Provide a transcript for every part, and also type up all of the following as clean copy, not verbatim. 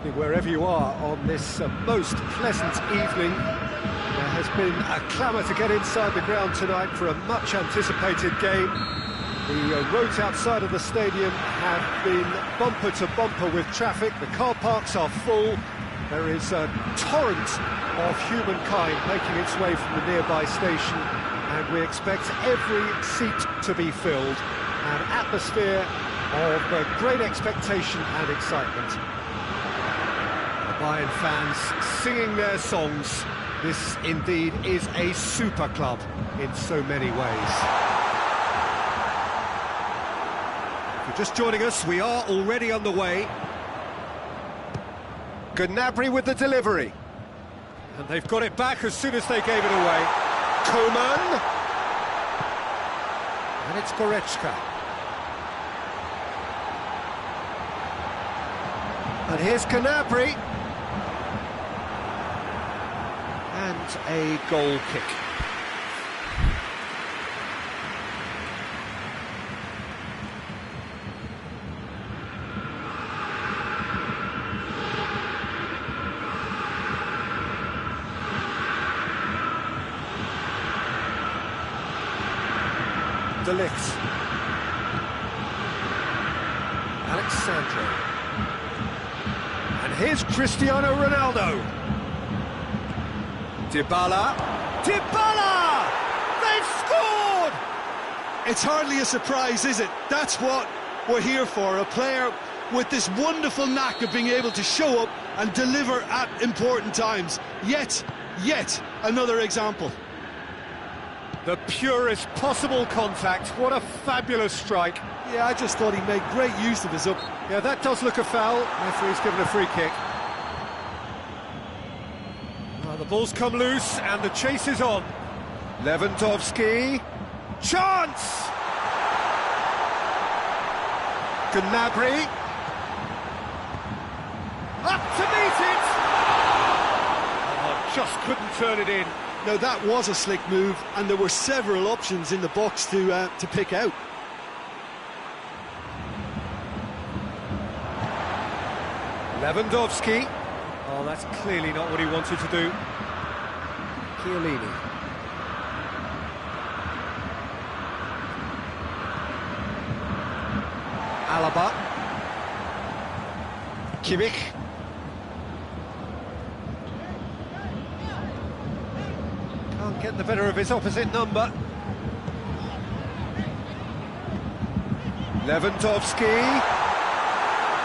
evening, wherever you are on this most pleasant evening. There has been a clamour to get inside the ground tonight for a much-anticipated game. The roads outside of the stadium have been bumper to bumper with traffic. The car parks are full. There is a torrent of humankind making its way from the nearby station, and we expect every seat to be filled. An atmosphere of great expectation and excitement. The Bayern fans singing their songs. This indeed is a super club in so many ways. If you're just joining us, we are already underway. Gnabry with the delivery. And they've got it back as soon as they gave it away. Coman. And it's Goretzka. And here's Gnabry. And a goal kick. De Ligt. Alexandro. And here's Cristiano Ronaldo. Dybala. Dybala! They've scored! It's hardly a surprise, is it? That's what we're here for. A player with this wonderful knack of being able to show up and deliver at important times. Yet another example. The purest possible contact. What a fabulous strike. Yeah, I just thought he made great use of his up. Yeah, that does look a foul. Referee's given a free kick. Well, the ball's come loose and the chase is on. Lewandowski. Chance! Gnabry. Up to meet it! Oh, just couldn't turn it in. Now that was a slick move, and there were several options in the box to pick out. Lewandowski. Oh, that's clearly not what he wanted to do. Chiellini. Alaba. Kimmich. Can't get the better of his opposite number. Lewandowski.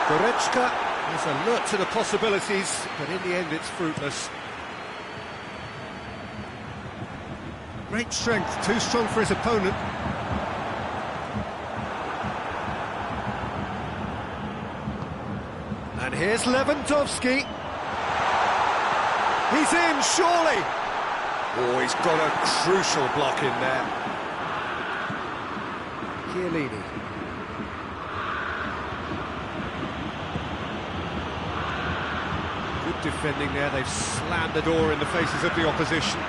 Goretzka is alert to the possibilities, but in the end it's fruitless. Great strength, too strong for his opponent. And here's Lewandowski. He's in, surely! Oh, he's got a crucial block in there. Chiellini. Good defending there, they've slammed the door in the faces of the opposition.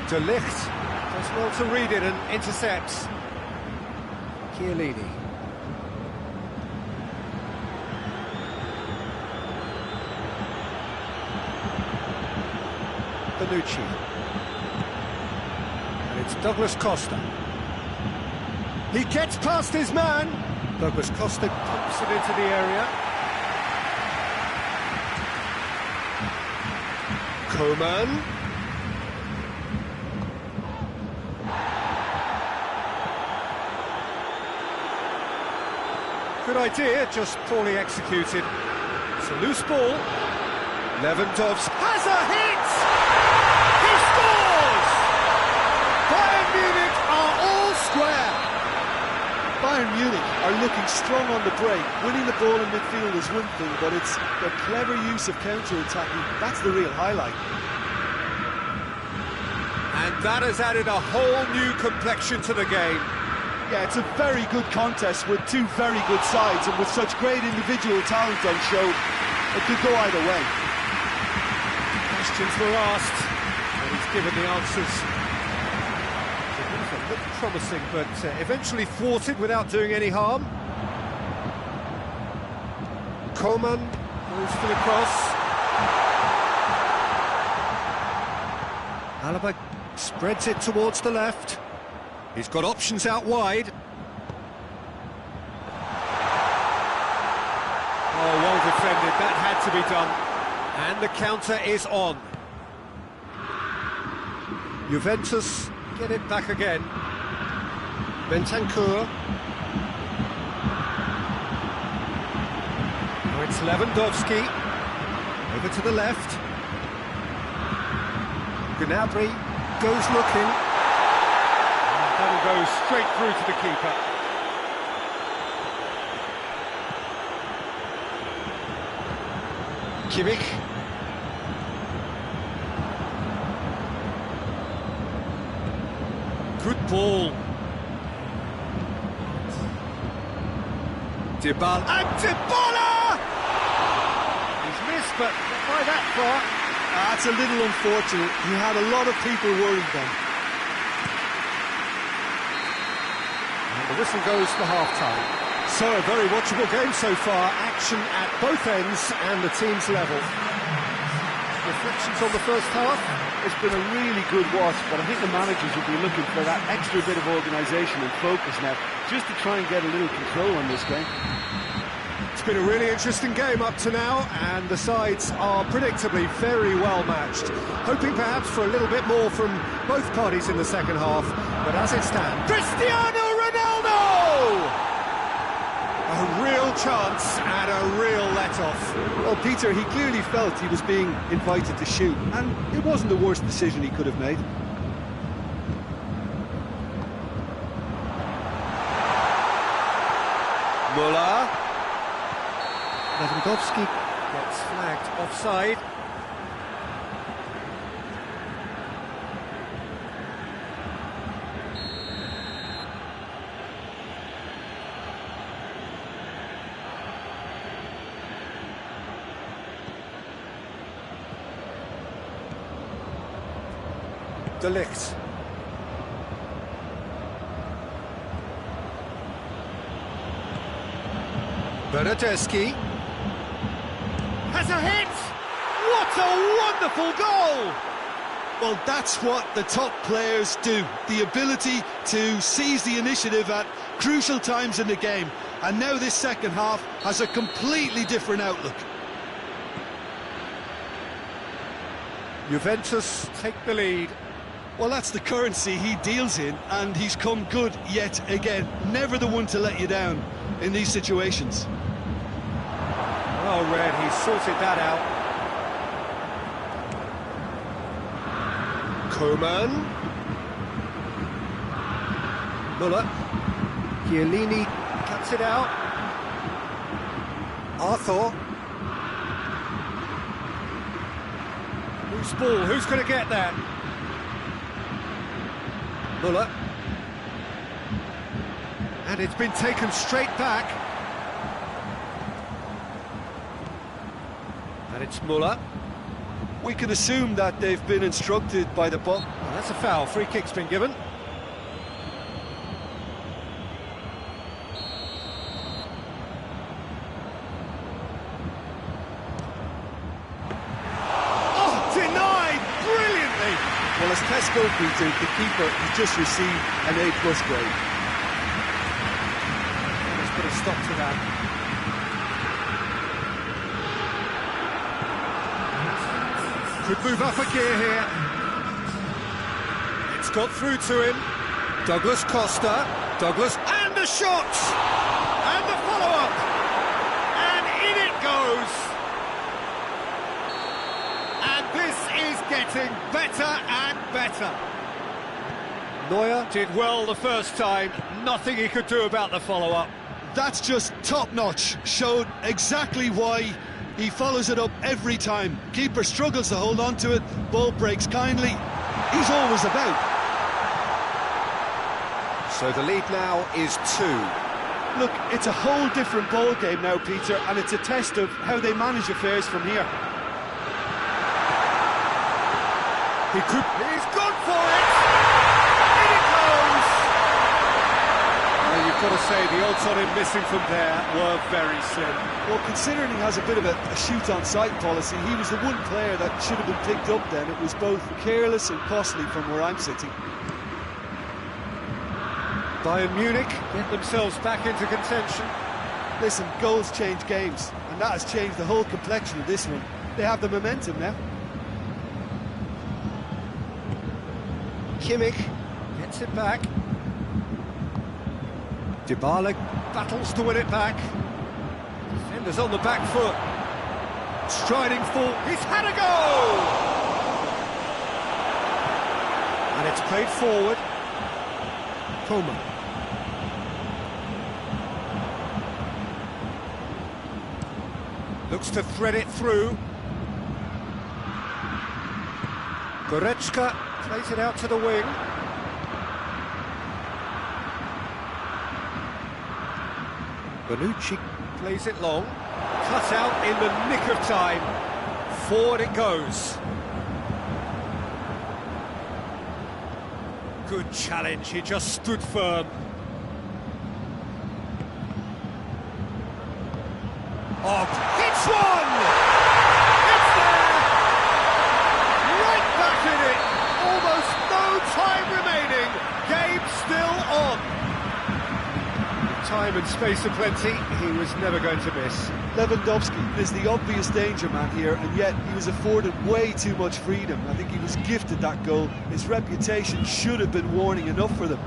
De Ligt does well to read it and intercepts. Chiellini. Bonucci. And it's Douglas Costa. He gets past his man. Douglas Costa pumps it into the area. Coman. Good idea, just poorly executed. It's a loose ball. Lewandowski has a hit! He scores! Bayern Munich are all square. Bayern Munich are looking strong on the break. Winning the ball in midfield is one thing, but it's their clever use of counter-attacking. That's the real highlight. And that has added a whole new complexion to the game. Yeah, it's a very good contest with two very good sides, and with such great individual talent on show, it could go either way. Questions were asked, and he's given the answers. It looked promising, but eventually thwarted without doing any harm. Coman Moves for the cross. Alaba spreads it towards the left. He's got options out wide. Oh, well defended. That had to be done. And the counter is on. Juventus get it back again. Bentancur. Now it's Lewandowski. Over to the left. Gnabry goes looking. And that'll go straight through to the keeper. Kimmich. Good ball. Dybala. And Dybala! He's missed, but not by that far. That's a little unfortunate. He had a lot of people worried then. And the whistle goes for half-time. So, a very watchable game so far. Action at both ends and the team's level. Reflections on the first half? It's been a really good watch, but I think the managers will be looking for that extra bit of organisation and focus now, just to try and get a little control on this game. It's been a really interesting game up to now, and the sides are predictably very well matched. Hoping perhaps for a little bit more from both parties in the second half, but as it stands, Cristiano Ronaldo! A real chance and a real let-off. Well, Peter, he clearly felt he was being invited to shoot, and it wasn't the worst decision he could have made. Müller. Lewandowski gets flagged offside. De Ligt. Bernardeschi has a hit! What a wonderful goal! Well, that's what the top players do. The ability to seize the initiative at crucial times in the game. And now this second half has a completely different outlook. Juventus take the lead. Well, that's the currency he deals in, and he's come good yet again. Never the one to let you down in these situations. Well read, he sorted that out. Coman. Müller. Chiellini cuts it out. Arthur. Loose ball, who's going to get that? Müller. And it's been taken straight back. And it's Müller. We can assume that they've been instructed by the ball. Well, that's a foul. Free kick's been given. Oh, denied brilliantly. Well, as tests go, Peter, the keeper has just received an A+ grade. Let's put a stop to that. Could move up a gear here. It's got through to him. Douglas Costa. Douglas, and the shot! And the follow-up! And in it goes! And this is getting better and better. Neuer did well the first time. Nothing he could do about the follow-up. That's just top-notch. Showed exactly why he follows it up every time. Keeper struggles to hold on to it. Ball breaks kindly. He's always about. So the lead now is 2. Look, it's a whole different ball game now, Peter, and it's a test of how they manage affairs from here. He's gone for it! In it goes! Well, you got to say, the odds on him missing from there were very slim. Well, considering he has a bit of a shoot-on-sight policy, he was the one player that should have been picked up then. It was both careless and costly from where I'm sitting. Bayern Munich get themselves back into contention. Listen, goals change games, and that has changed the whole complexion of this one. They have the momentum now. Kimmich gets it back. Dybala battles to win it back. Defenders on the back foot. Striding full. He's had a goal! And it's played forward. Coman. Looks to thread it through. Goretzka plays it out to the wing. Bonucci plays it long. Cut out in the nick of time. Forward it goes. Good challenge, he just stood firm. Oh, it's one! It's there! Right back in it! Almost no time remaining. Game still on. Time and space aplenty, he was never going to miss. Lewandowski is the obvious danger man here, and yet he was afforded way too much freedom. I think he was gifted that goal. His reputation should have been warning enough for them.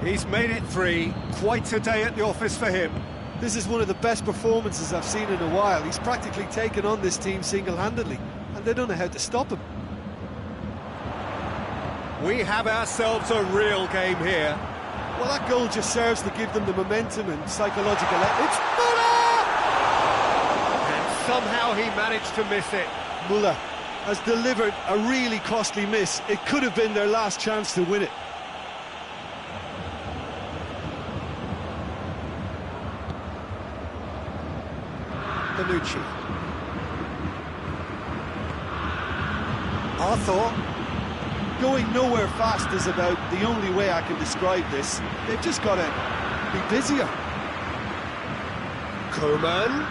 He's made it 3. Quite a day at the office for him. This is one of the best performances I've seen in a while. He's practically taken on this team single-handedly, and they don't know how to stop him. We have ourselves a real game here. Well, that goal just serves to give them the momentum and psychological... It's Müller! And somehow he managed to miss it. Müller has delivered a really costly miss. It could have been their last chance to win it. Bonucci. Arthur. Going nowhere fast is about the only way I can describe this. They've just got to be busier. Coman.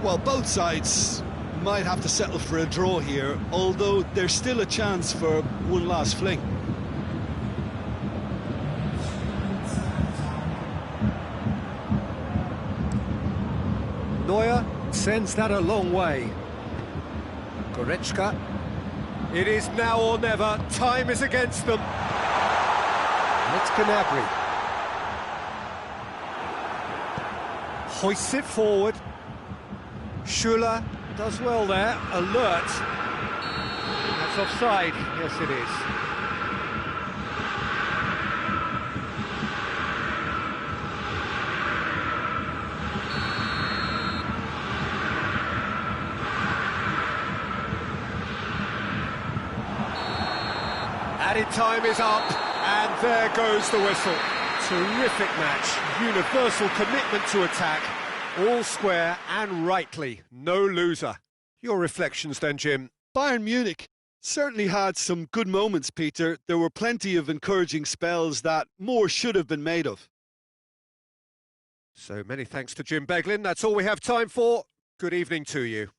Well, both sides might have to settle for a draw here, although there's still a chance for one last fling. Neuer sends that a long way. Goretzka. It is now or never. Time is against them. And it's Gnabry. Hoists it forward. Schuller does well there. Alert. That's offside. Yes, it is. Added time is up, and there goes the whistle. Terrific match, universal commitment to attack, all square and rightly, no loser. Your reflections then, Jim? Bayern Munich certainly had some good moments, Peter. There were plenty of encouraging spells that more should have been made of. So many thanks to Jim Beglin. That's all we have time for. Good evening to you.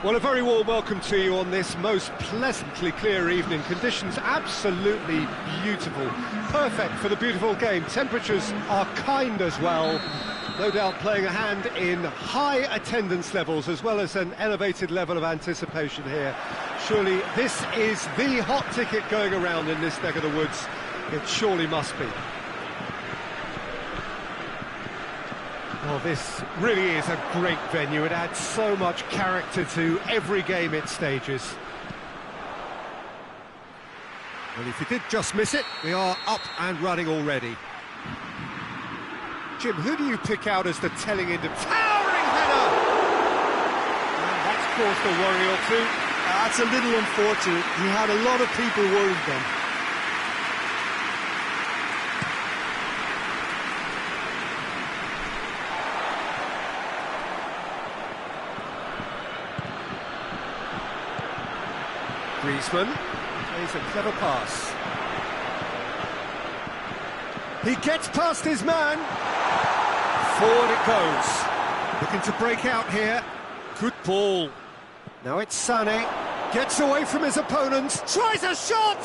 Well, a very warm welcome to you on this most pleasantly clear evening. Conditions absolutely beautiful. Perfect for the beautiful game. Temperatures are kind as well. No doubt playing a hand in high attendance levels as well as an elevated level of anticipation here. Surely this is the hot ticket going around in this neck of the woods. It surely must be. Well, this really is a great venue. It adds so much character to every game it stages. Well, if you did just miss it, we are up and running already. Jim, who do you pick out as the telling end of towering header? And that's caused a worry or two. That's a little unfortunate. He had a lot of people worried then. Griezmann plays a clever pass. He gets past his man. Forward it goes. Looking to break out here. Good ball. Now it's Sané. Gets away from his opponents. Tries a shot!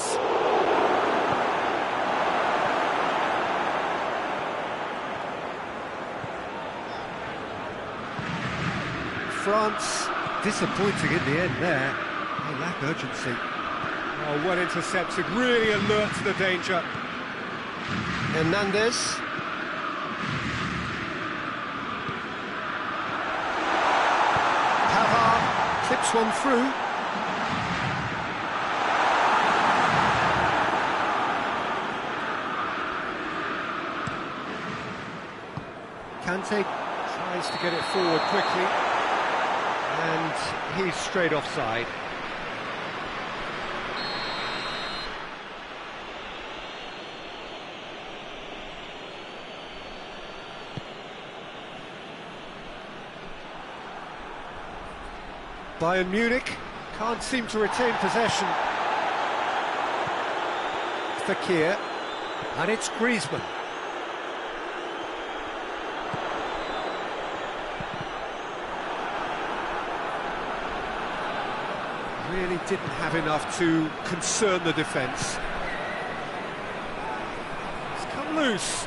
France disappointing in the end there. They lack urgency. Oh, well intercepted, really alert to the danger. Hernandez. Pavard clips one through. Kante tries to get it forward quickly. And he's straight offside. Bayern Munich can't seem to retain possession. Fekir, and it's Griezmann. Really didn't have enough to concern the defence. It's come loose.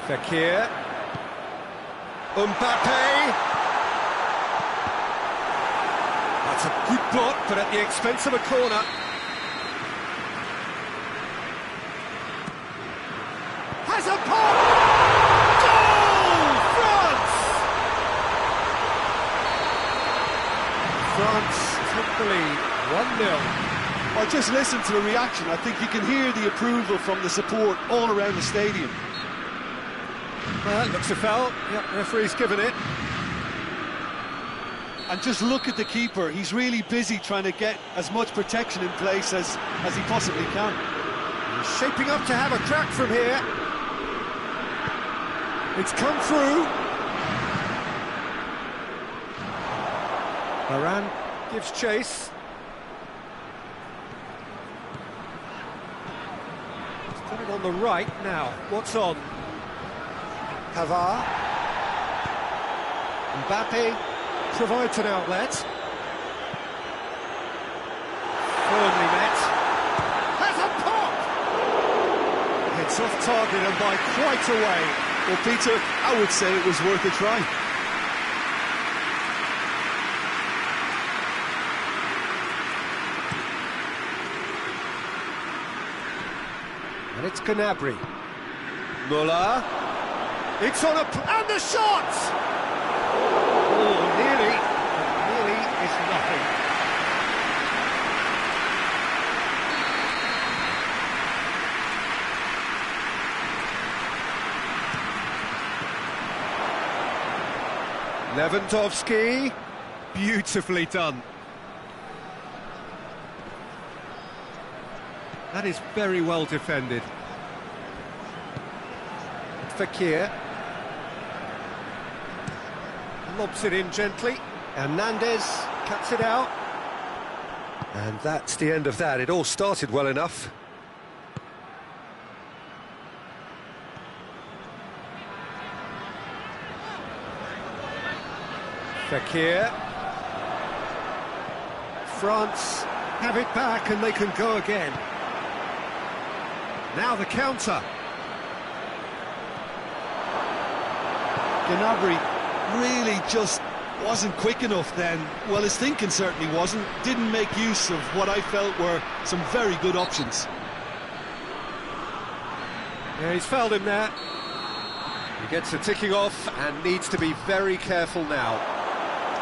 Fekir. Mbappe. That's a good block, but at the expense of a corner. Has a pop! Goal! France! France took the lead, 1-0. Well, just listen to the reaction. I think you can hear the approval from the support all around the stadium. Well, that looks a foul. Yep, referee's given it. And just look at the keeper. He's really busy trying to get as much protection in place as he possibly can. He's shaping up to have a crack from here. It's come through. Varane gives chase. He's got it on the right now. What's on? Pavard. Mbappe provides an outlet. Firmly met. Has a pop! It's off target and by quite a way. Well, Peter, I would say it was worth a try. And it's Gnabry. Muller. It's on and the shot! Oh, nearly is nothing. Lewandowski, beautifully done. That is very well defended. Fekir. Lobs it in gently. Hernandez cuts it out. And that's the end of that. It all started well enough. Fekir. France have it back and they can go again. Now the counter. Gnabry really just wasn't quick enough then. Well, his thinking certainly wasn't. Didn't make use of what I felt were some very good options. Yeah, he's fouled him there. He gets a ticking off and needs to be very careful now.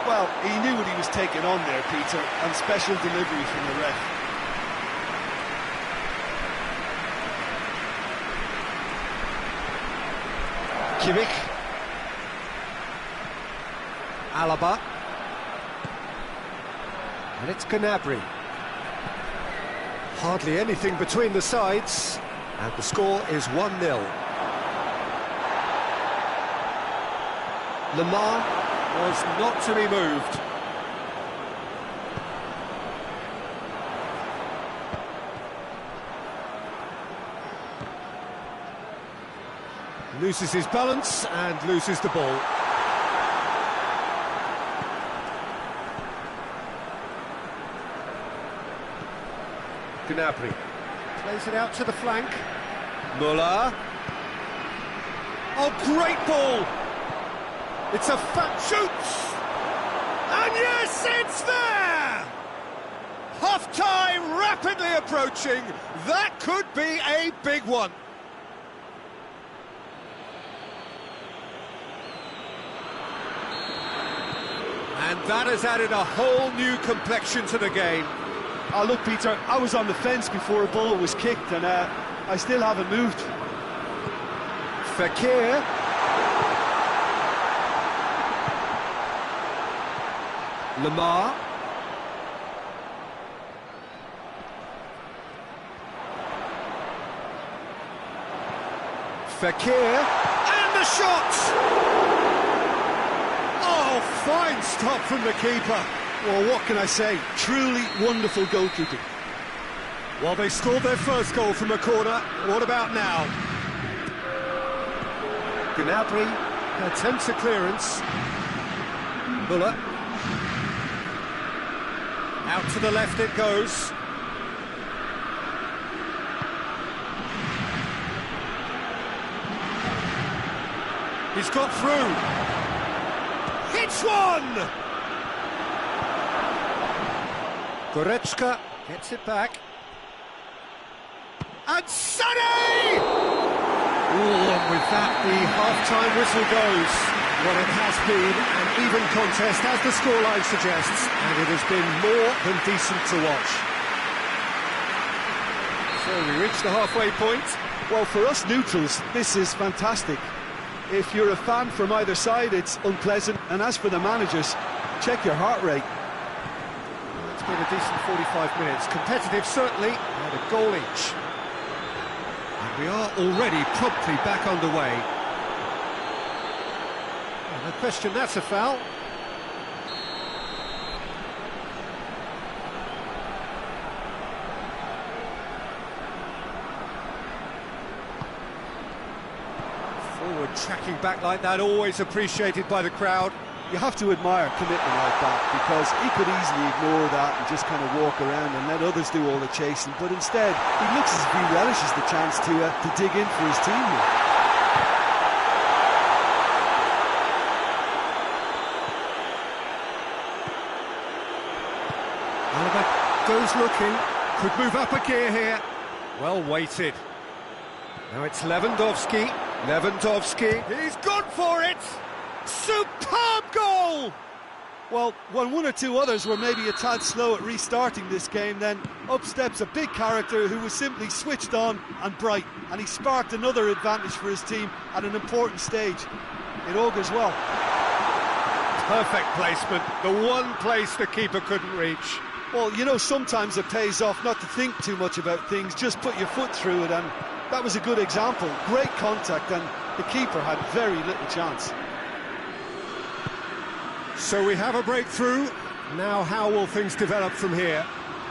Well, he knew what he was taking on there, Peter, and special delivery from the ref. Kimmich. Alaba. And it's Gnabry. Hardly anything between the sides, and the score is 1-0. Lemar was not to be moved. Loses his balance and loses the ball. Gnabry plays it out to the flank. Muller. Oh, great ball! It's a fat shoots! And yes, it's there! Half-time rapidly approaching. That could be a big one. And that has added a whole new complexion to the game. Oh, look, Peter, I was on the fence before a ball was kicked, and I still haven't moved. Fekir. Lemar. Fekir. And the shot! Oh, fine stop from the keeper. Well, what can I say? Truly wonderful goalkeeping. Well, they scored their first goal from a corner. What about now? Gnabry attempts a clearance. Muller. Out to the left it goes. He's got through. Hits one! Goretzka gets it back. And Sané! Ooh, and with that, the half-time whistle goes. What it has been an even contest, as the scoreline suggests, and it has been more than decent to watch. So we reach the halfway point. Well, for us neutrals, this is fantastic. If you're a fan from either side, it's unpleasant, and as for the managers, check your heart rate. It's been a decent 45 minutes. Competitive, certainly, and a goal each. And we are already promptly back underway. No question, that's a foul. Forward tracking back like that, always appreciated by the crowd. You have to admire commitment like that, because he could easily ignore that and just kind of walk around and let others do all the chasing, but instead he looks as if he relishes the chance to dig in for his team here. Alaba goes looking, could move up a gear here. Well weighted. Now it's Lewandowski. He's gone for it! Superb goal! Well, when one or two others were maybe a tad slow at restarting this game, then up steps a big character who was simply switched on and bright, and he sparked another advantage for his team at an important stage. It augurs well. Perfect placement, the one place the keeper couldn't reach. Well, you know, sometimes it pays off not to think too much about things, just put your foot through it, and that was a good example. Great contact, and the keeper had very little chance. So we have a breakthrough. Now how will things develop from here?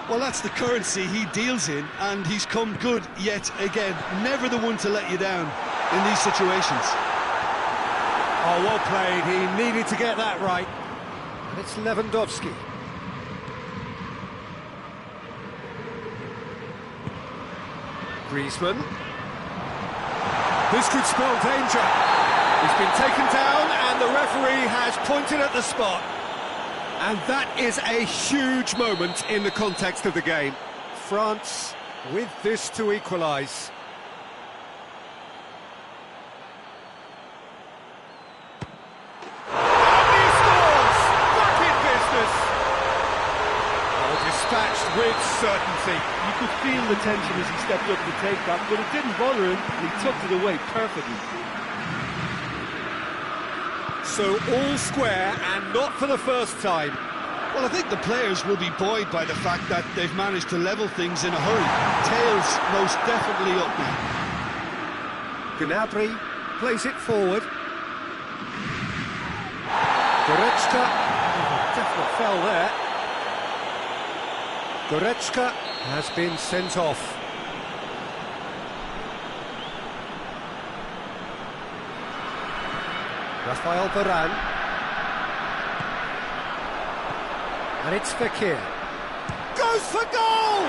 Well, that's the currency he deals in, and he's come good yet again. Never the one to let you down in these situations. Oh, well played. He needed to get that right. And it's Lewandowski. Griezmann. This could spell danger. He's been taken down and the referee has pointed at the spot. And that is a huge moment in the context of the game. France with this to equalise. And he scores! Back in business! Oh, dispatched with certainty. You could feel the tension as he stepped up to take that, but it didn't bother him, and he tucked it away perfectly. So all square, and not for the first time. Well, I think the players will be buoyed by the fact that they've managed to level things in a hurry. Tails most definitely up now. Gnabry plays it forward. Goretzka, definite foul there. Goretzka has been sent off. Rafael Varane. And it's Fekir. Goes for goal!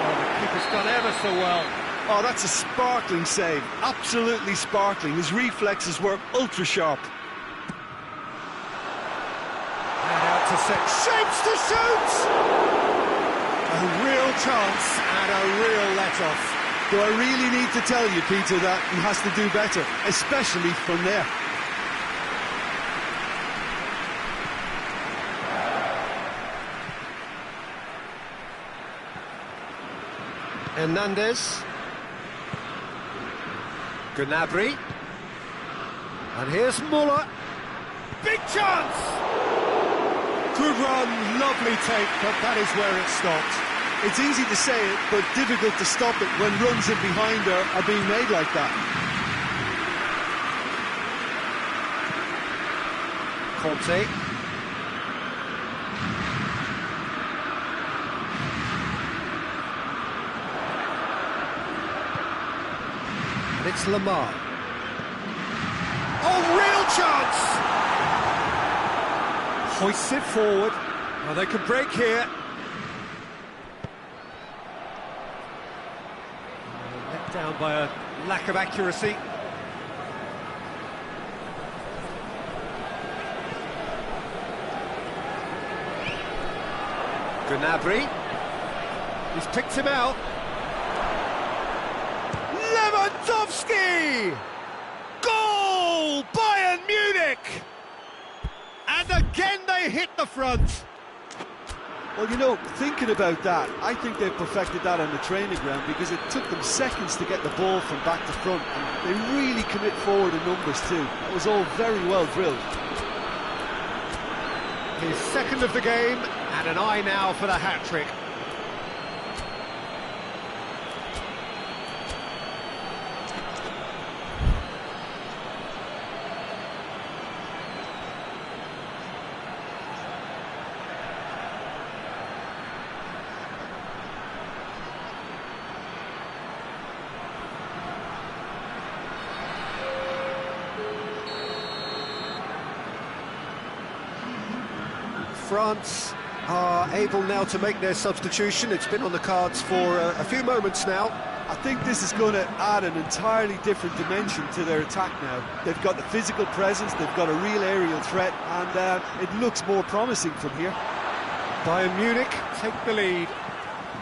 Oh, the keeper's done ever so well. Oh, that's a sparkling save. Absolutely sparkling. His reflexes were ultra sharp. And out to set. Shapes to shoot! A real chance and a real let-off. Do I really need to tell you, Peter, that he has to do better, especially from there? Hernandez. Gnabry. And here's Muller. Big chance! Good run, lovely take, but that is where it stopped. It's easy to say it, but difficult to stop it when runs in behind her are being made like that. Conte. And it's Lamar. Oh, real chance! Hoists it forward. Well, they could break here. Let down by a lack of accuracy. Gnabry. He's picked him out. Lewandowski! Goal! Bayern Munich! And again they hit the front. Well, you know, thinking about that, I think they perfected that on the training ground because it took them seconds to get the ball from back to front, and they really commit forward in numbers too. That was all very well drilled. His second of the game, and an eye now for the hat-trick. France are able now to make their substitution. It's been on the cards for a few moments now. I think this is going to add an entirely different dimension to their attack now. They've got the physical presence, they've got a real aerial threat, and it looks more promising from here. Bayern Munich take the lead.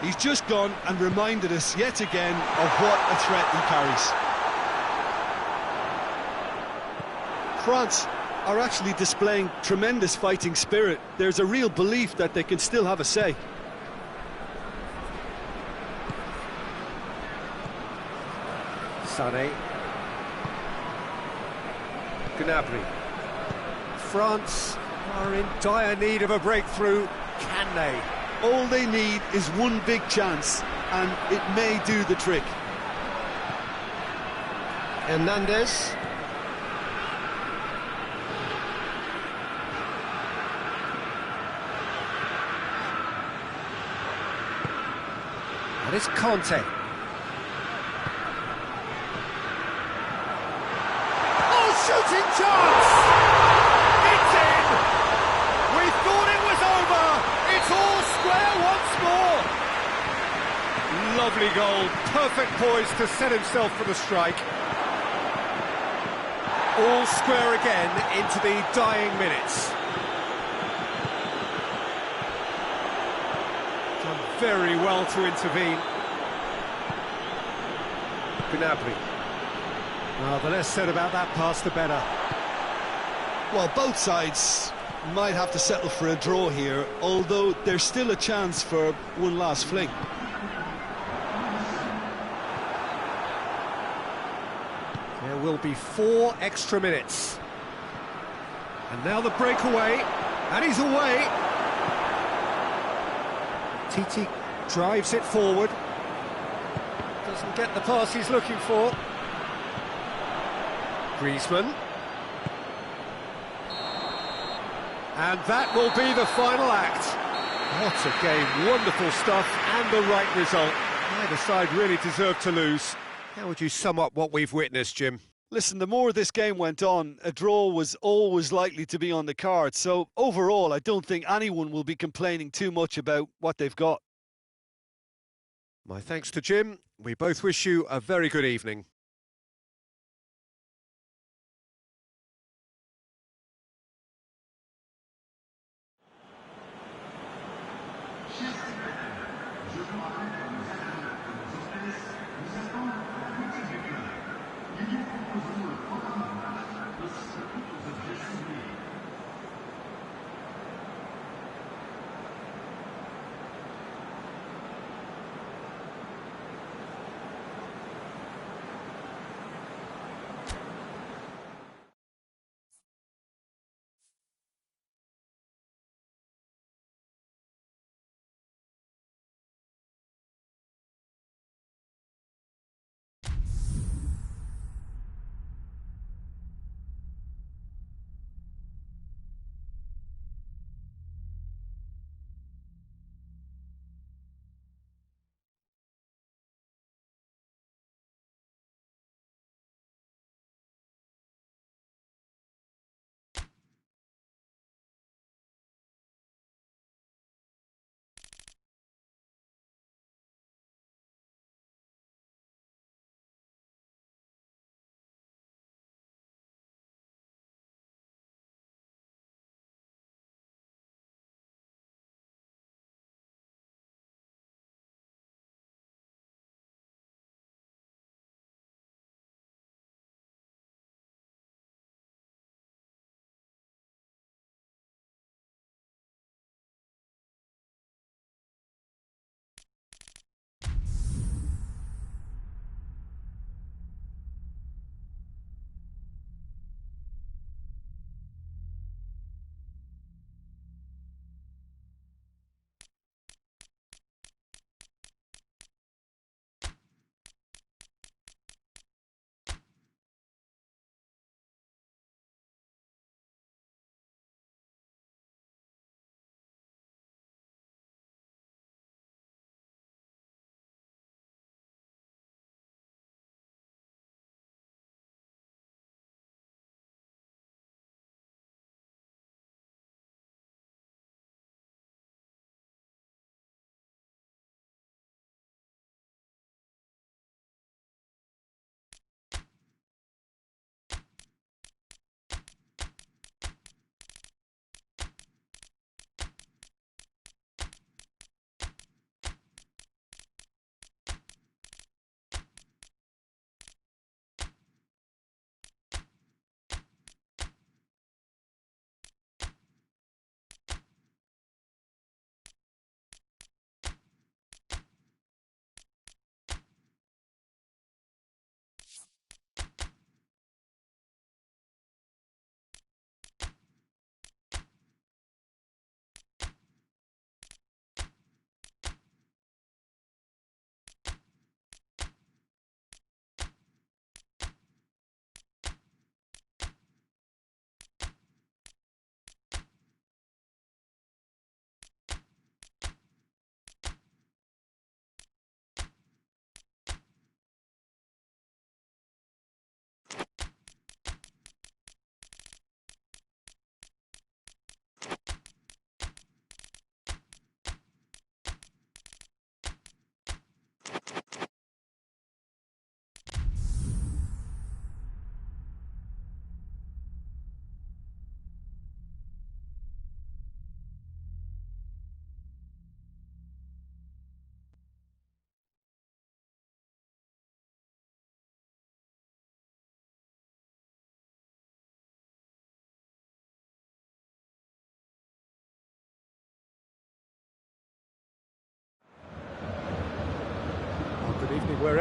He's just gone and reminded us yet again of what a threat he carries. France are actually displaying tremendous fighting spirit. There's a real belief that they can still have a say. Sané. Gnabry. France are in dire need of a breakthrough. Can they? All they need is one big chance, and it may do the trick. Hernandez. And it's Conte. Oh, shooting chance! It's in! We thought it was over! It's all square once more! Lovely goal. perfect poise to set himself for the strike. All square again into the dying minutes. Done very well to intervene. Gnabry. Well, the less said about that pass, the better. Well, both sides might have to settle for a draw here, although there's still a chance for one last fling. There will be 4 extra minutes. And now the breakaway, and he's away. Titi drives it forward. Doesn't get the pass he's looking for. Griezmann. And that will be the final act. What a game, wonderful stuff, and the right result. Neither side really deserved to lose. How would you sum up what we've witnessed, Jim? Listen, the more this game went on, a draw was always likely to be on the card. So overall, I don't think anyone will be complaining too much about what they've got. My thanks to Jim. We both wish you a very good evening.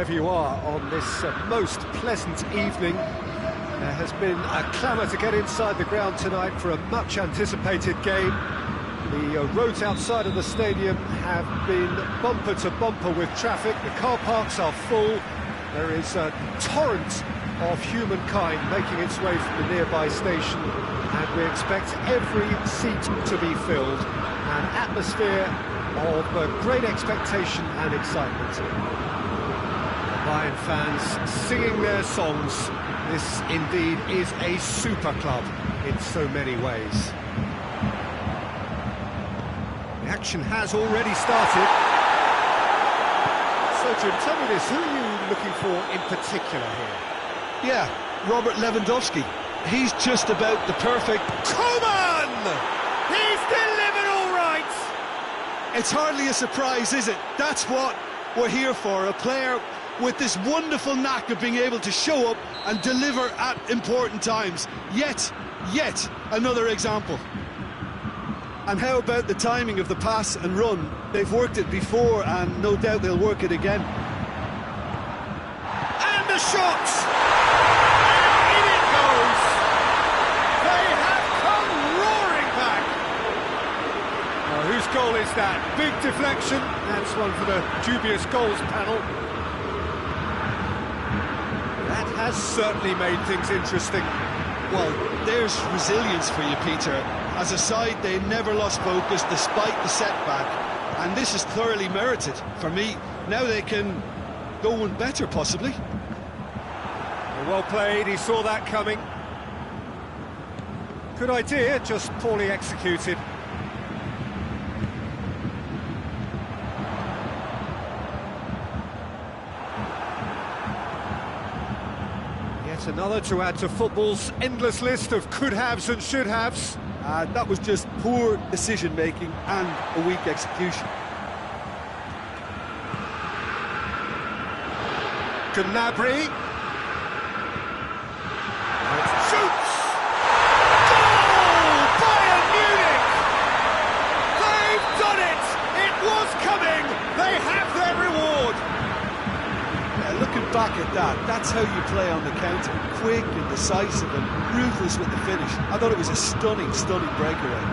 wherever you are on this most pleasant evening. There has been a clamour to get inside the ground tonight for a much anticipated game. The roads outside of the stadium have been bumper to bumper with traffic. The car parks are full. There is a torrent of humankind making its way from the nearby station, and we expect every seat to be filled. An atmosphere of great expectation and excitement. Bayern fans singing their songs. This indeed is a super club in so many ways. The action has already started. So Jim, tell me this, who are you looking for in particular here? Yeah, Robert Lewandowski. He's just about the perfect... Coman! He's delivered all right! It's hardly a surprise, is it? That's what we're here for, a player with this wonderful knack of being able to show up and deliver at important times. Yet another example. And how about the timing of the pass and run? They've worked it before, and no doubt they'll work it again. And the shot! And in it goes! They have come roaring back! Now, whose goal is that? Big deflection. That's one for the dubious goals panel. That has certainly made things interesting. Well, there's resilience for you, Peter. As a side, they never lost focus despite the setback, and this is thoroughly merited. For me, now they can go one better, possibly. Well played, he saw that coming. Good idea, just poorly executed. Yet another to add to football's endless list of could-haves and should-haves. That was just poor decision-making and a weak execution. Gnabry. Shoots! Goal! Bayern Munich! They've done it! It was coming! They have their reward! Looking back at that, that's how you play on the counter. Quick and decisive and ruthless with the finish. I thought it was a stunning breakaway.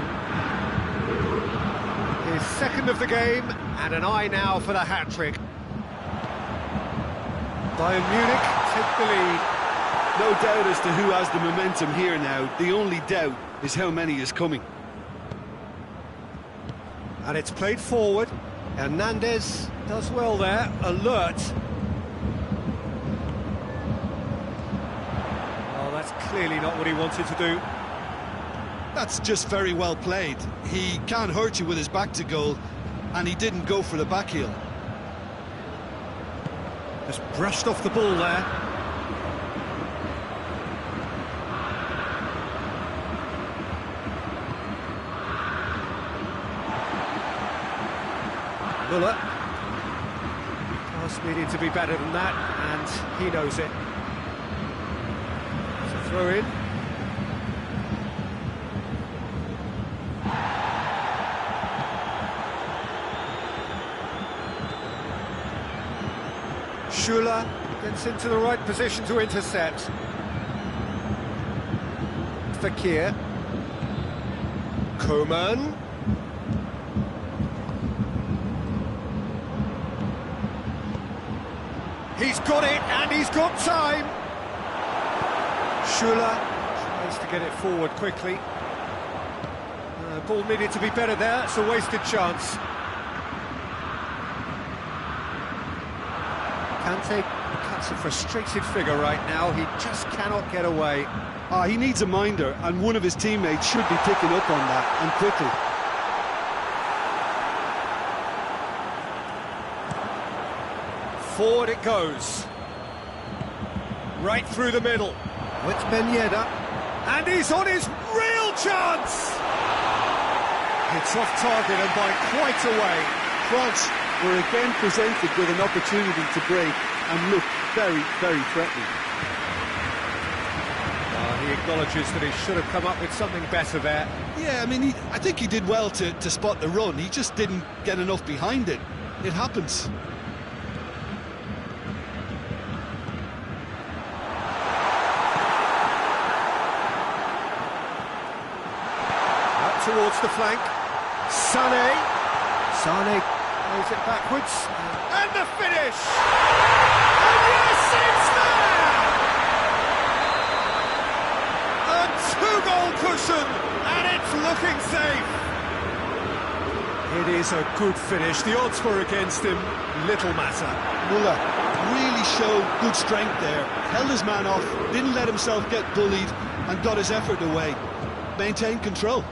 His second of the game, and an eye now for the hat-trick. Bayern Munich take the lead. No doubt as to who has the momentum here now. The only doubt is how many is coming. And it's played forward. Hernandez does well there, alert. That's clearly not what he wanted to do. That's just very well played. He can't hurt you with his back to goal, and he didn't go for the back heel. Just brushed off the ball there. Müller. Pass needed to be better than that, and he knows it. Throw in. Schüller gets into the right position to intercept. Fekir. Coman. He's got it, and he's got time. Schüller tries to get it forward quickly. Ball needed to be better there, it's a wasted chance. Kante cuts a frustrated figure right now, he just cannot get away. He needs a minder, and one of his teammates should be picking up on that, and quickly. Forward it goes. Right through the middle. It's Ben Yedder, and he's on his real chance! It's off target and by quite a way. France were again presented with an opportunity to break and look very threatening. He acknowledges that he should have come up with something better there. Yeah, I mean, I think he did well to spot the run. He just didn't get enough behind it. It happens. towards the flank. Sané. Sané plays it backwards. And the finish! And yes, it's there! A two-goal cushion, and it's looking safe. It is a good finish. The odds were against him. Little matter. Muller really showed good strength there. Held his man off, didn't let himself get bullied, and got his effort away. Maintained control.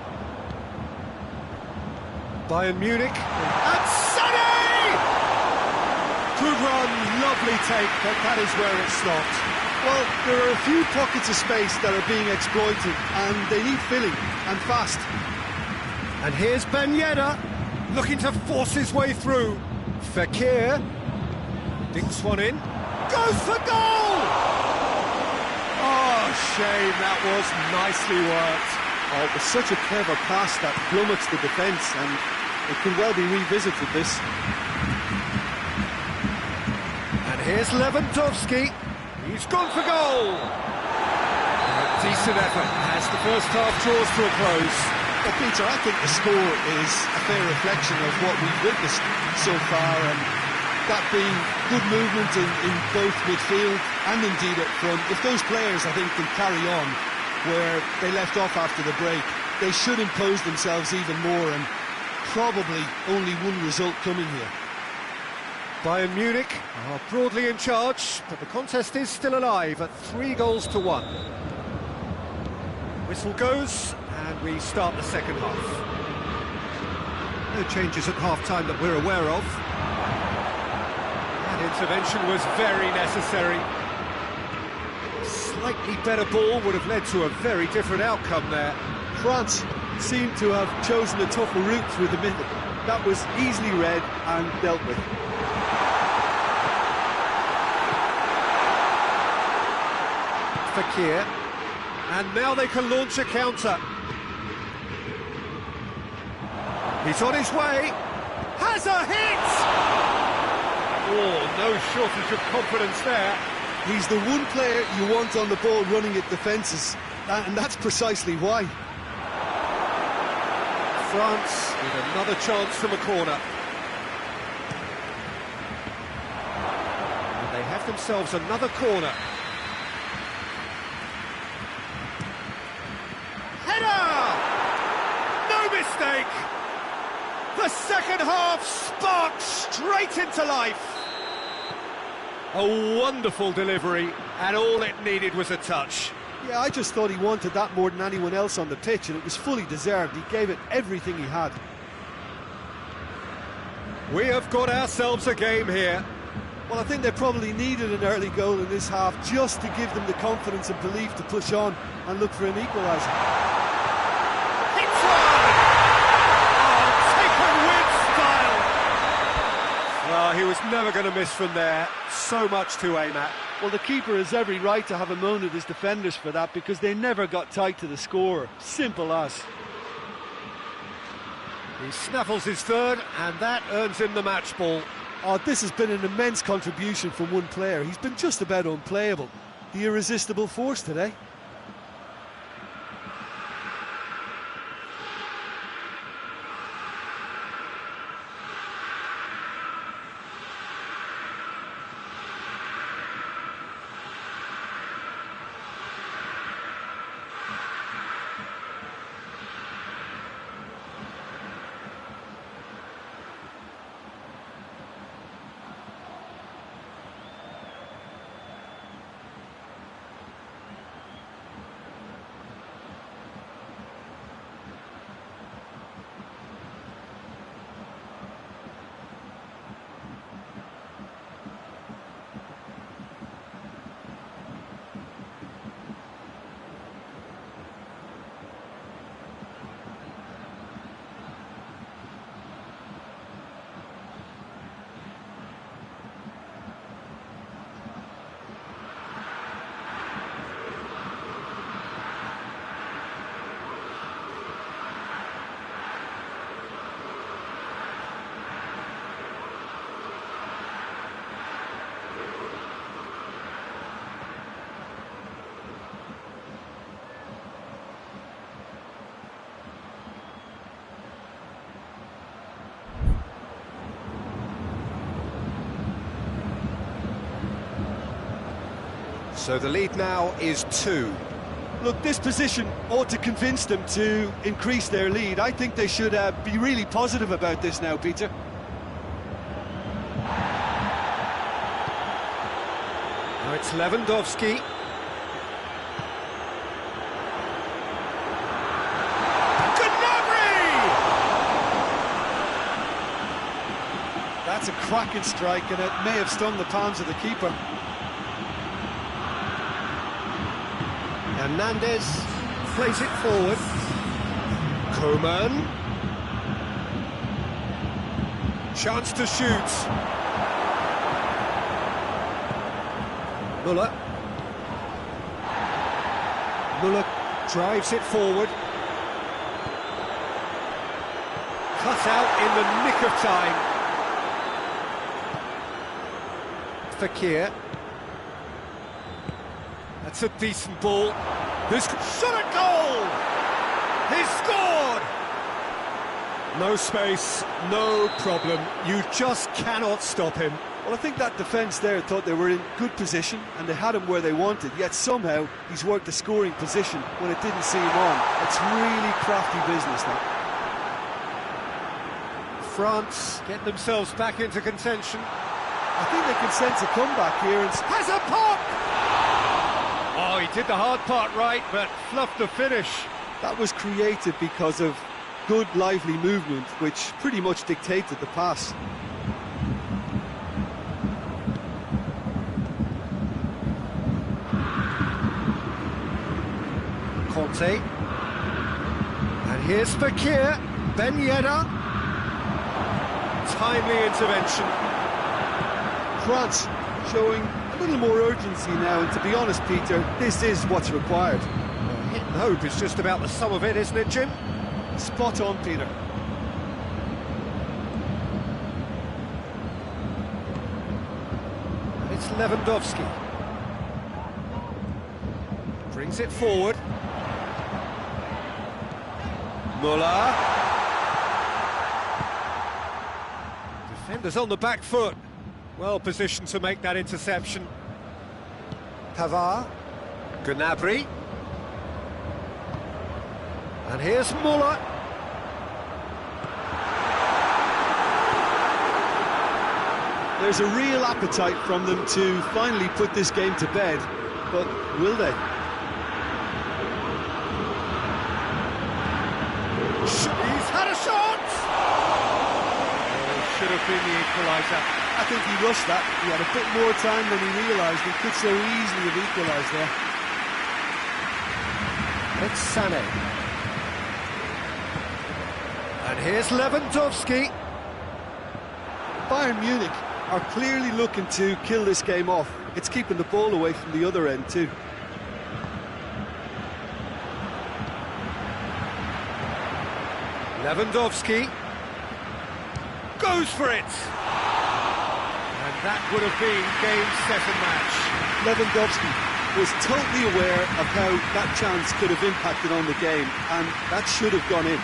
Bayern Munich. And Sané! Good run, lovely take, but that is where it stopped. Well, there are a few pockets of space that are being exploited, and they need filling, and fast. And here's Ben Yedder, looking to force his way through. Fekir dinks one in, goes for goal! Oh, shame, that was nicely worked. Oh, it was such a clever pass that plummets the defence, and it could well be revisited, this. And here's Lewandowski, he's gone for goal! Decent effort as the first half draws to a close. Well, Peter, I think the score is a fair reflection of what we've witnessed so far, and that being good movement in both midfield and indeed up front. If those players, I think, can carry on where they left off after the break, they should impose themselves even more, and probably only one result coming here. Bayern Munich are broadly in charge, but the contest is still alive at 3-1. Whistle goes, and we start the second half. No changes at half-time that we're aware of. That intervention was very necessary. Slightly better ball would have led to a very different outcome there. France seemed to have chosen a tougher route through the middle. That was easily read and dealt with. Fekir. And now they can launch a counter. He's on his way. Has a hit! Oh, no shortage of confidence there. He's the one player you want on the ball running at defences, and that's precisely why. France with another chance from a corner. And they have themselves another corner. Header! No mistake! The second half sparked straight into life. A wonderful delivery, and all it needed was a touch. Yeah, I just thought he wanted that more than anyone else on the pitch, and it was fully deserved. He gave it everything he had. We have got ourselves a game here. Well, I think they probably needed an early goal in this half just to give them the confidence and belief to push on and look for an equaliser. Hits one! Oh, taken with style! Well, he was never going to miss from there. So much to aim at. Well, the keeper has every right to have a moan at his defenders for that, because they never got tight to the scorer. Simple as. He snaffles his third, and that earns him the match ball. Oh, this has been an immense contribution from one player. He's been just about unplayable. The irresistible force today. So the lead now is 2. Look, this position ought to convince them to increase their lead. I think they should be really positive about this now, Peter. Now it's Lewandowski. That's a cracking strike, and it may have stung the palms of the keeper. Hernandez plays it forward. Coman. Chance to shoot. Muller. Muller drives it forward. Cut out in the nick of time. Fekir. That's a decent ball. This shot at goal! He's scored! No space, no problem. You just cannot stop him. Well, I think that defence there thought they were in good position and they had him where they wanted, yet somehow he's worked the scoring position when it didn't see him on. It's really crafty business now. France get themselves back into contention. I think they can sense a comeback here and has a pop! Oh, he did the hard part right, but fluffed the finish. That was created because of good, lively movement, which pretty much dictated the pass. Conte. And here's Fekir. Ben Yedder. Timely intervention. France showing a little more urgency now, and to be honest, Peter, this is what's required. Hit and hope is just about the sum of it, isn't it, Jim? Spot on, Peter. It's Lewandowski. Brings it forward. Muller. Defenders on the back foot. Well positioned to make that interception. Pavard. Gnabry. And here's Muller. There's a real appetite from them to finally put this game to bed, but will they? He's had a shot! Oh, should have been the equaliser. I think he rushed that. He had a bit more time than he realised. He could so easily have equalised there. It's Sané. And here's Lewandowski. Bayern Munich are clearly looking to kill this game off. It's keeping the ball away from the other end too. Lewandowski goes for it. And that would have been game, set and match. Lewandowski was totally aware of how that chance could have impacted on the game, and that should have gone in.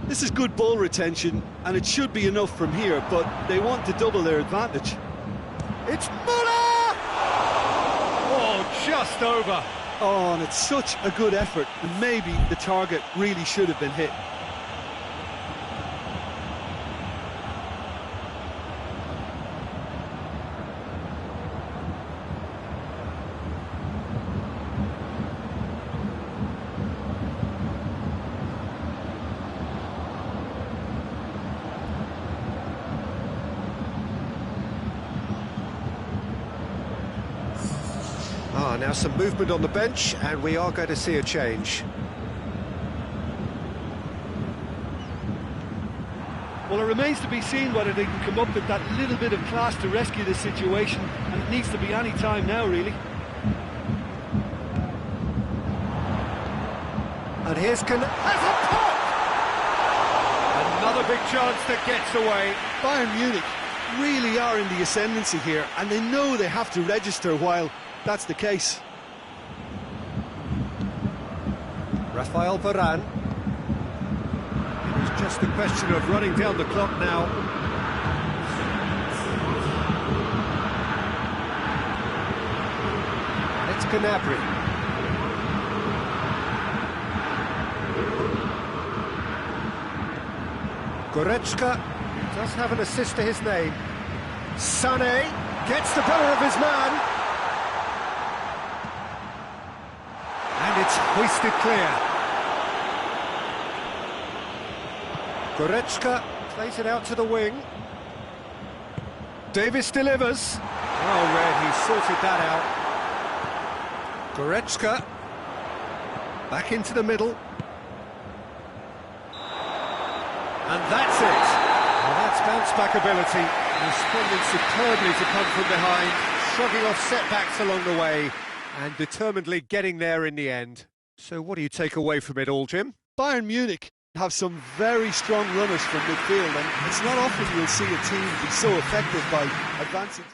This is good ball retention, and it should be enough from here, but they want to double their advantage. It's Muller! Oh, just over. Oh, and it's such a good effort, and maybe the target really should have been hit. Now some movement on the bench, and we are going to see a change. Well, it remains to be seen whether they can come up with that little bit of class to rescue this situation, and it needs to be any time now, really. And here's has a pop! Another big chance that gets away. Bayern Munich really are in the ascendancy here, and they know they have to register while that's the case. Rafael Varane. It was Just a question of running down the clock now. It's Gnabry. Goretzka does have an assist to his name. Sané gets the better of his man. And it's hoisted clear. Goretzka plays it out to the wing. Davis delivers. Oh, Red, he sorted that out. Goretzka back into the middle. And that's it. Well, that's bounce-back ability, responding superbly to come from behind, shrugging off setbacks along the way, and determinedly getting there in the end. So what do you take away from it all, Jim? Bayern Munich have some very strong runners from midfield, and it's not often you'll see a team be so effective by advancing.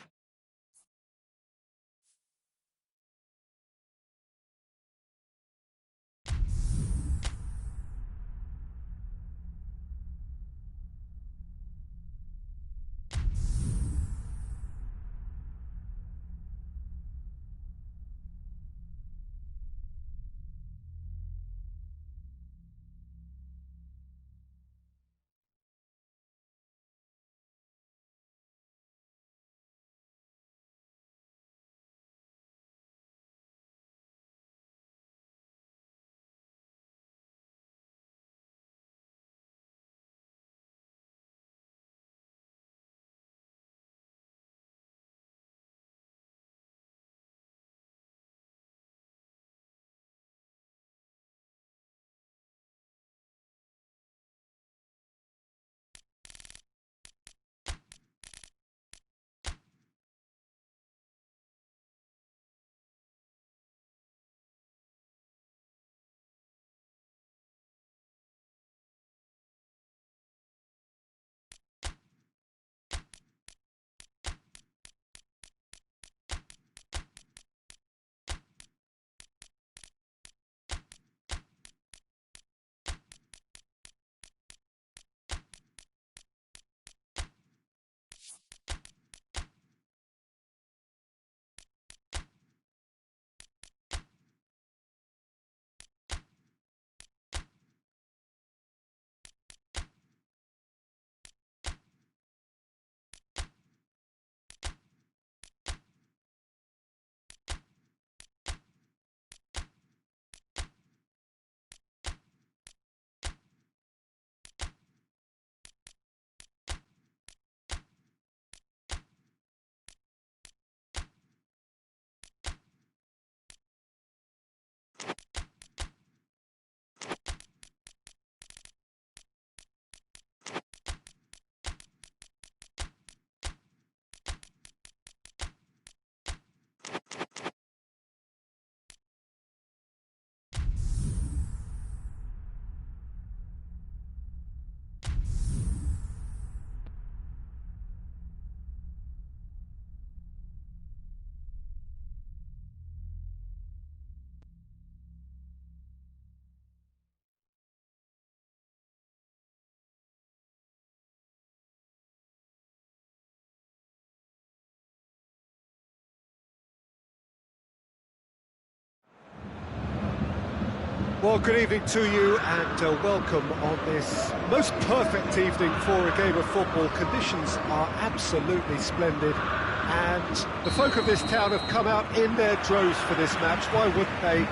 Well, good evening to you and welcome on this most perfect evening for a game of football. Conditions are absolutely splendid and the folk of this town have come out in their droves for this match. Why wouldn't they?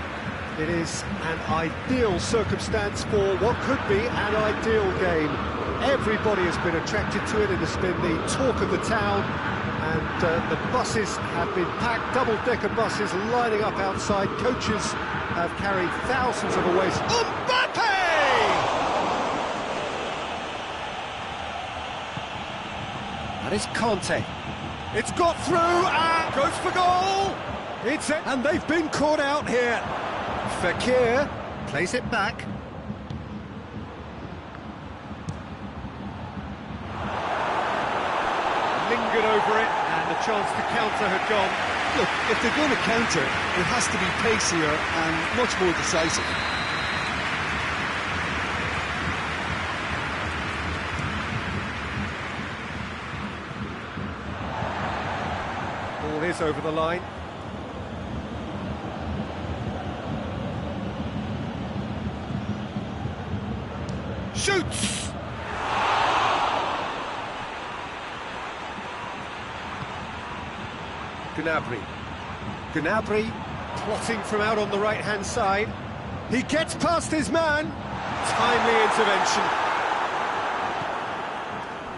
It is an ideal circumstance for what could be an ideal game. Everybody has been attracted to it. It has been the talk of the town and the buses have been packed, double-decker buses lining up outside. Coaches have carried thousands of away. Mbappe! That is Conte. It's got through and goes for goal. It's it, and they've been caught out here. Fekir plays it back. Lingered over it, and the chance to counter had gone. Look, if they're going to counter, it has to be pacier and much more decisive. Ball is over the line. Shoots! Gnabry. Gnabry plotting from out on the right-hand side. He gets past his man. Timely intervention.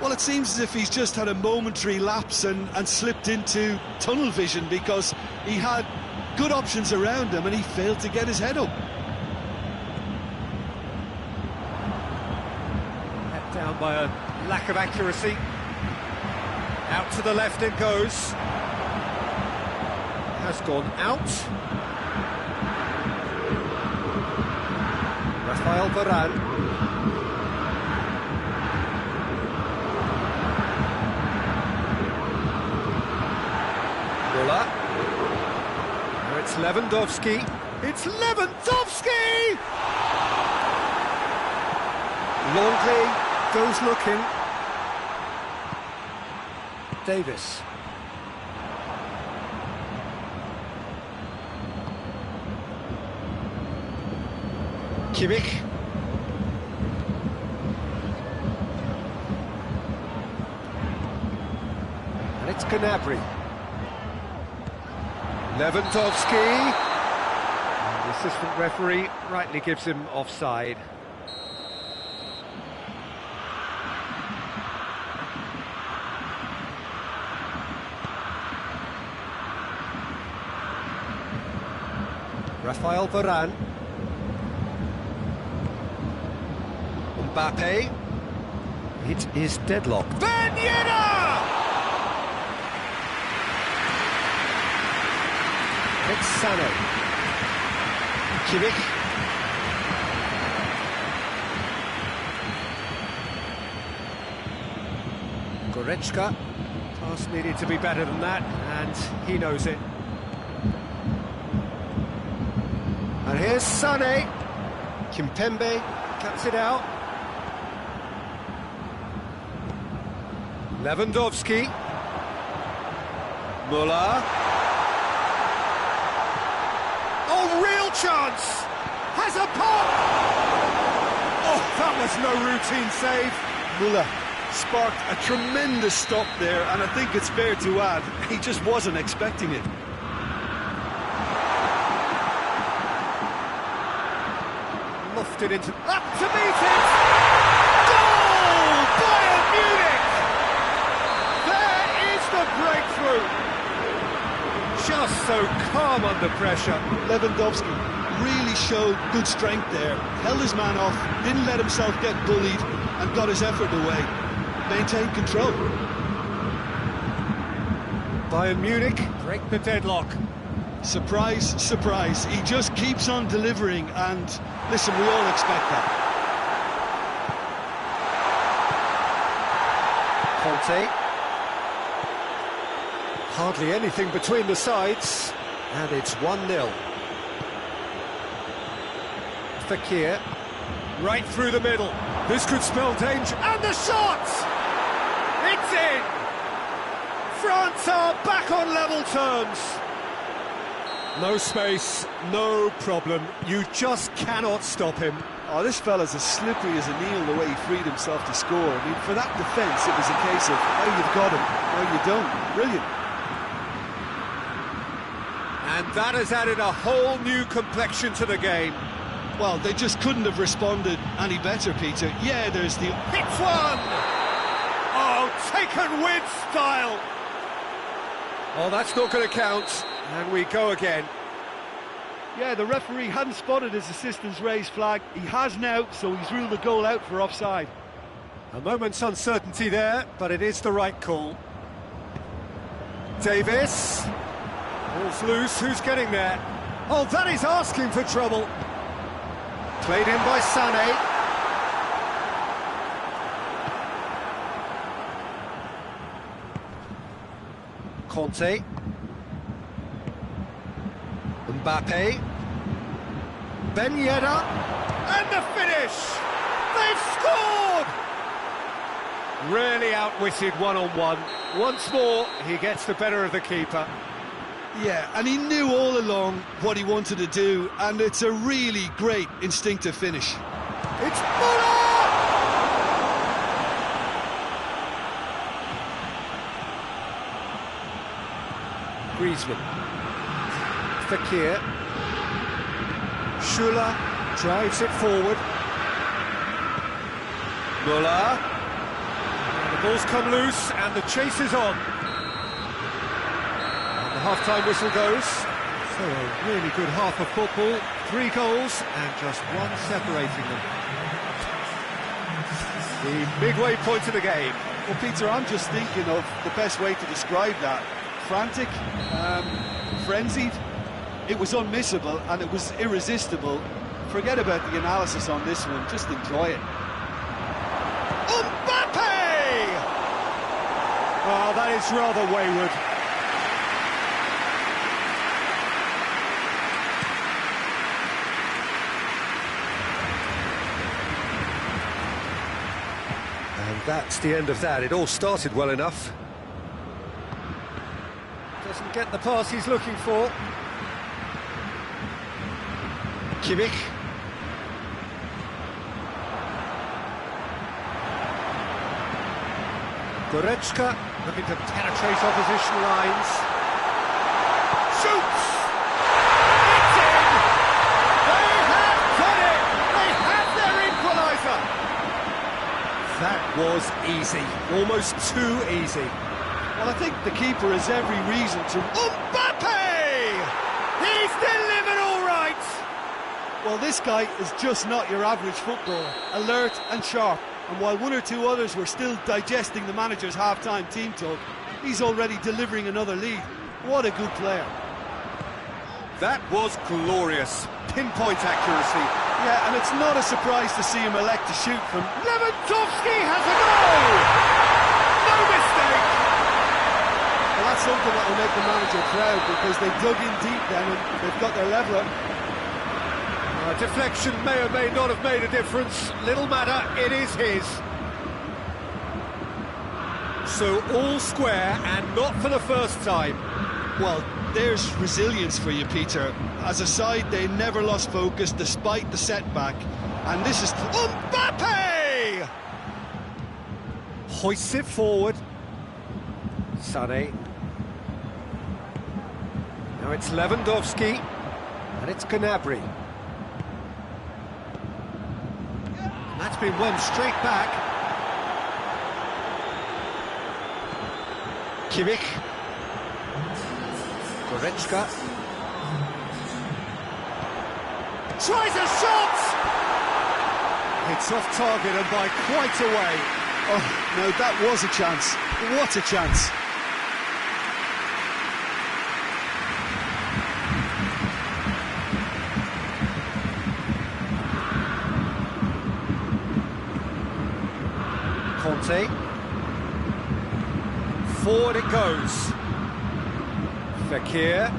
Well, it seems as if he's just had a momentary lapse and slipped into tunnel vision, because he had good options around him and he failed to get his head up. Let down by a lack of accuracy. Out to the left it goes. Has gone out. Rafael Varane. Muller. Now it's Lewandowski. It's Lewandowski! Longley goes looking. Davis. Kimmich. And it's Gnabry. Lewandowski. And the assistant referee rightly gives him offside. Rafael Varane. Mbappe. It is deadlock. Ben Yedder! It's Sané. Kimmich. Goretzka. Pass needed to be better than that, and he knows it. And here's Sané. Kimpembe cuts it out. Lewandowski. Muller. Oh, real chance! Has a pop! Oh, that was no routine save. Muller sparked a tremendous stop there, and I think it's fair to add, he just wasn't expecting it. Lofted into... up to meet it! Goal! Bayern Munich! There is the breakthrough! Just so calm under pressure. Lewandowski really showed good strength there, held his man off, didn't let himself get bullied, and got his effort away. Maintained control. Bayern Munich break the deadlock. Surprise, surprise. He just keeps on delivering, and listen, we all expect that. Conte. Hardly anything between the sides, and it's 1-0. Fekir, right through the middle. This could spell danger, and the shot! It's in! France are back on level terms. No space, no problem. You just cannot stop him. Oh, this fella's as slippery as a needle the way he freed himself to score. I mean, for that defence, it was a case of how you've got him, how you don't. Brilliant. And that has added a whole new complexion to the game. Well, they just couldn't have responded any better, Peter. Yeah, there's the... Hits one! Oh, taken with style! Oh, that's not going to count. And we go again. Yeah, the referee hadn't spotted his assistant's raised flag. He has now, so he's ruled the goal out for offside. A moment's uncertainty there, but it is the right call. Davis. Ball's loose, who's getting there? Oh, that is asking for trouble. Played in by Sané. Conte. Mbappe. Ben Yedder. And the finish! They've scored! Really outwitted one-on-one. Once more, he gets the better of the keeper. Yeah, and he knew all along what he wanted to do, and it's a really great instinctive finish. It's Muller! Griezmann. Fekir. Schuller drives it forward. Muller. The ball's come loose and the chase is on. And the half-time whistle goes. So a really good half of football. 3 goals and just one separating them. The midway point of the game. Well, Peter, I'm just thinking of the best way to describe that. Frantic, frenzied. It was unmissable and it was irresistible. Forget about the analysis on this one, just enjoy it. Mbappe! Oh, that is rather wayward. And that's the end of that. It all started well enough. Doesn't get the pass he's looking for. Kimmich. Goretzka looking to penetrate opposition lines. Shoots! It's in! They have done it! They have their equaliser! That was easy. Almost too easy. Well, I think the keeper has every reason to... Mbappe! He's delivered all right! Well, this guy is just not your average footballer. Alert and sharp. And while one or two others were still digesting the manager's half-time team talk, he's already delivering another lead. What a good player. That was glorious. Pinpoint accuracy. Yeah, and it's not a surprise to see him elect to shoot from... Lewandowski has a goal! No mistake! Well, that's something that will make the manager proud, because they dug in deep then and they've got their leveller. Deflection may or may not have made a difference. Little matter, it is his. So all square, and not for the first time. Well, there's resilience for you, Peter. As a side, they never lost focus despite the setback. And this is... Mbappe! Hoists it forward. Sané. Now it's Lewandowski. And it's Gnabry. That's been won straight back. Kimmich. Goretzka. Tries a shot! It's off target and by quite a way. Oh, no, that was a chance. What a chance. Conte. Forward it goes. Fekir.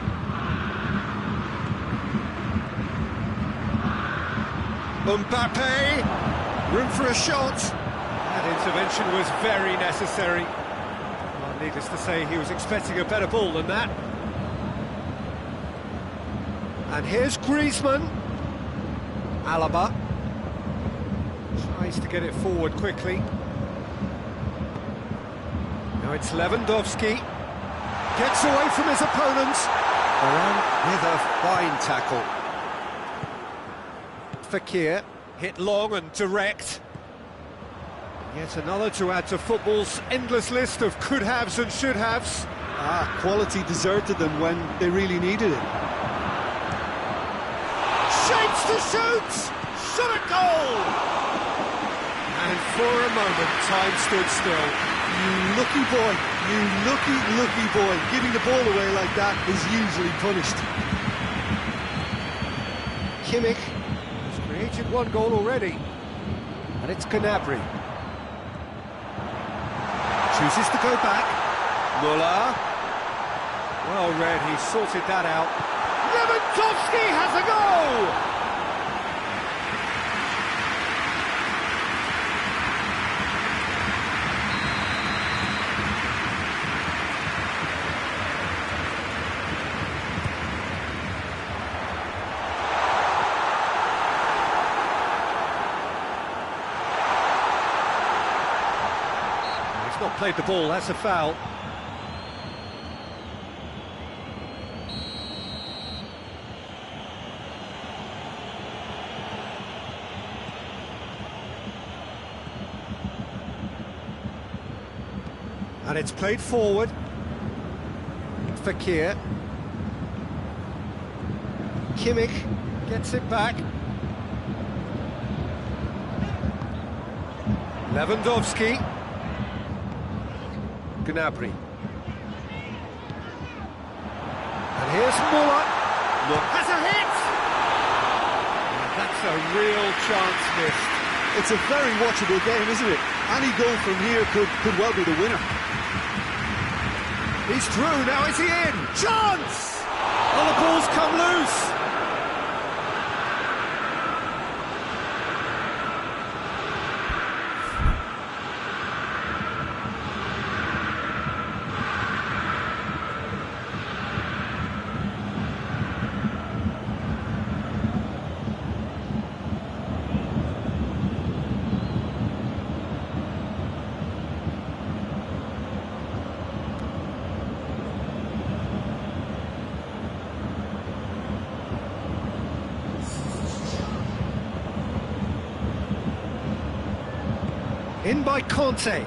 Mbappe. Room for a shot. That intervention was very necessary. Well, needless to say, he was expecting a better ball than that. And here's Griezmann. Alaba. Tries to get it forward quickly. Now it's Lewandowski. Gets away from his opponent. Varane with a fine tackle. Fekir, hit long and direct. Yet another to add to football's endless list of could-haves and should-haves. Quality deserted them when they really needed it. Shapes to shoot! Shot a goal! And for a moment, time stood still. You lucky boy, you lucky boy. Giving the ball away like that is usually punished. Kimmich has created one goal already. And it's Gnabry. Chooses to go back. Muller. Well read, he sorted that out. Lewandowski has a goal! not played the ball, that's a foul. And it's played forward. Fekir. Kimmich gets it back. Lewandowski. Gnabry. And here's Muller. Look, has a hit! That's a real chance missed. It's a very watchable game, isn't it? Any goal from here could well be the winner. He's through, now is he in? Chance! Oh, the ball's come loose! In by Conte.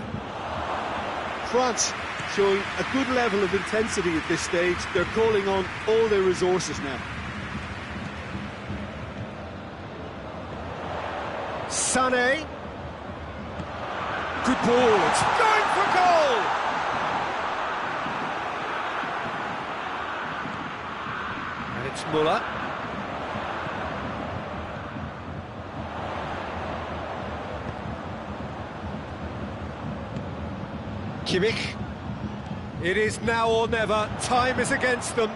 France showing a good level of intensity at this stage. They're calling on all their resources now. Sané. Good ball, it's going for goal! And it's Muller. Kimmich. It is now or never. Time is against them.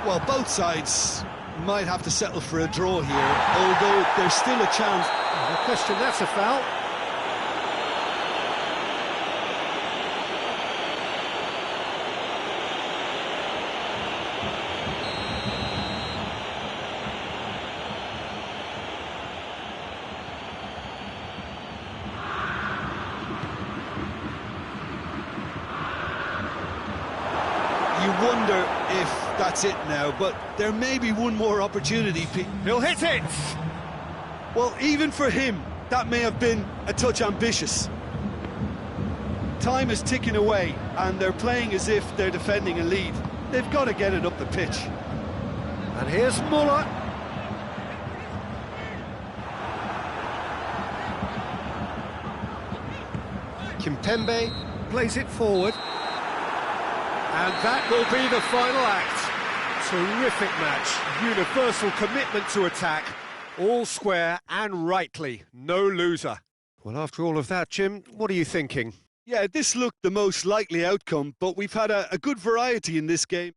Well, both sides might have to settle for a draw here, although there's still a chance. No question, that's a foul. You wonder if that's it now, but there may be one more opportunity, Pete. He'll hit it! Well, even for him, that may have been a touch ambitious. Time is ticking away, and they're playing as if they're defending a lead. They've got to get it up the pitch. And here's Muller. Kimpembe plays it forward. And that will be the final act. Terrific match. Universal commitment to attack. All square and rightly. No loser. Well, after all of that, Jim, what are you thinking? Yeah, this looked the most likely outcome, but we've had a good variety in this game.